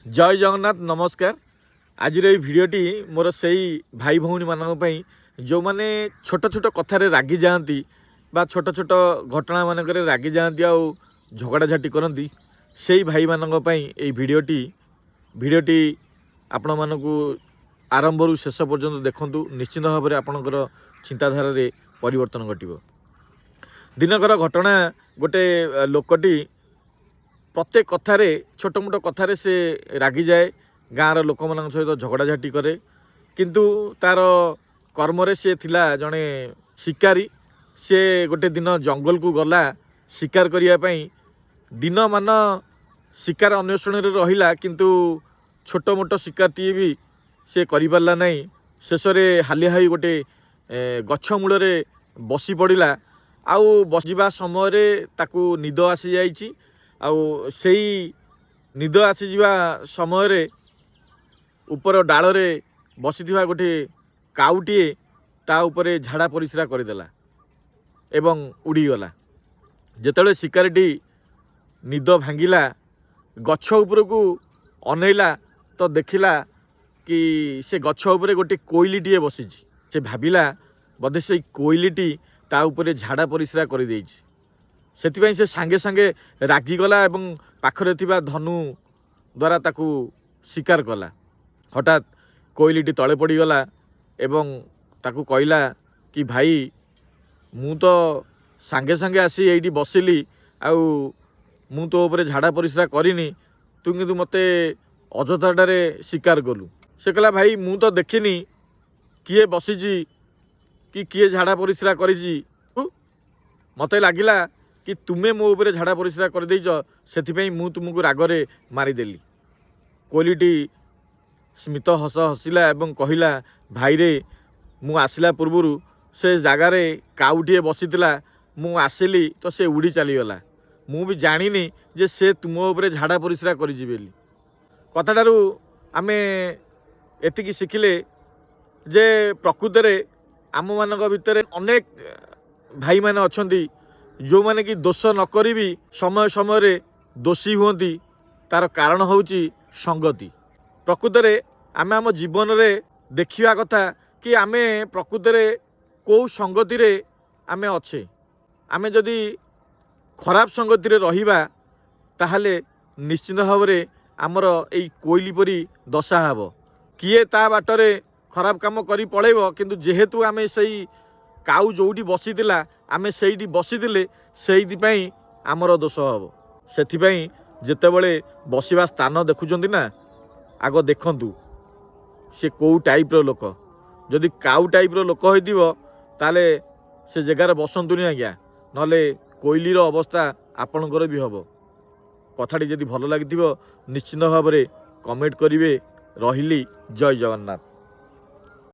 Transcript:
जय जगन्नाथ नमस्कार। आज भिडटी मोर से भाई भौणी मान जो मैंने छोट छोट कथार रागी जाती बा छोट छोट घटना मानक रागी जाती आ झगड़ा झाटी करती से भाई मानक भिडटी आपण मानक आरंभ रु शेष पर्यंत देखु निश्चित भाव में आपणकर चिंताधारा परिवर्तन घटव। दिनकर घटना गोटे लोकटी प्रत्येक कथार छोट मोट कथार से रागी जाए गाँव लोक मान सहित झगड़ा झाटी करे किंतु तार कर्म सी थिला जड़े शिकारी से गोटे दिन जंगल को गला शिकार करने दिन मान शिकार अन्वेषण रहिला किंतु छोट मोट शिकार टी भी से करिपारला नहीं। शेष में हालिया हाई गोटे गछ मूल बसी पड़ा आउ बसवा समय ताकू निद आसी जाइछि आउ सेई निद आसीजा समय ऊपर डाल रे बसी गोटे काउटीए ता उपरे झाड़ा परिस्रा करदेला एवं उड़ीगला। जेतेबेले शिकारटी निद भांगिला गछ उपरकू अनैला तो देखिला कि से गछ उपरे गोटे कोइलीटीए बसीछि। से भाविला बोधे से कोइलीटी ता उपरे झाड़ा परिस्रा कर देइछि। सेतिपई से सांगे सांगे रागिगला एवं पाखरे थिबा धनु द्वारा ताकू शिकार कला। हठात कोइलीटी तले पड़ीगला एवं ताकू कहला कि भाई मु तो सांगे सांगे आसी एइटी बसिली आउ मु तो ऊपर झाड़ा परिस्रा करिनी तू किंतु मते अजथाटारे शिकार कलु। से कहला भाई मु तो देखिनी किए बसीची कि किए झाड़ा परिस्रा करिची मते लागिला कि तुमे मो ऊपर झाड़ा परिस्रा कर देइछ सेथिपई मु तुमको रागरे मारिदेली। कोइलीटी स्मित हस हसिला एवं कहिला भाई रे मु आसिला पूर्वरु से जगारे काउटीए बसीतिला मु आसिली तो से उड़ी चलीगला मु भी जानिनी जे से तुम ऊपर झाड़ा परिस्रा करिछि बेली। कथाटारू आमे एतिकी शिखिले जे प्रकृत रे आम मानक भितर अनेक भाई माने अछंती जो माने कि दोष न करी भी समय समय दोषी हुंती तार कारण होउची संगति। प्रकृत रे आमे आम जीवन रे देखिया कथा कि आमे प्रकृत रे को संगति रे आमे अच्छे। आमे जदि खराब संगति रे रहिबा ताहले निश्चित भाव में आमर एई कोइली परी दशा हब। किए ता बाटरे खराब काम करी पळेबो किंतु जेहेतु आमे सही काउ जोटी बसीला आमे सेठी बसीले से आमर दोष हम। से जेतेबेले बसवा स्थान देखुंत ना आग देखंतु से कौ टाइप रो लोक जदि काउ टाइप रो लोक होइदिबो ताले से जगार बसंतुनी आज्ञा नले कोइलीर अवस्था आपणकर भी हम। कथाटी जदि भल लगी निश्चित भाव में कमेंट करेंगे। रहिली जय जगन्नाथ।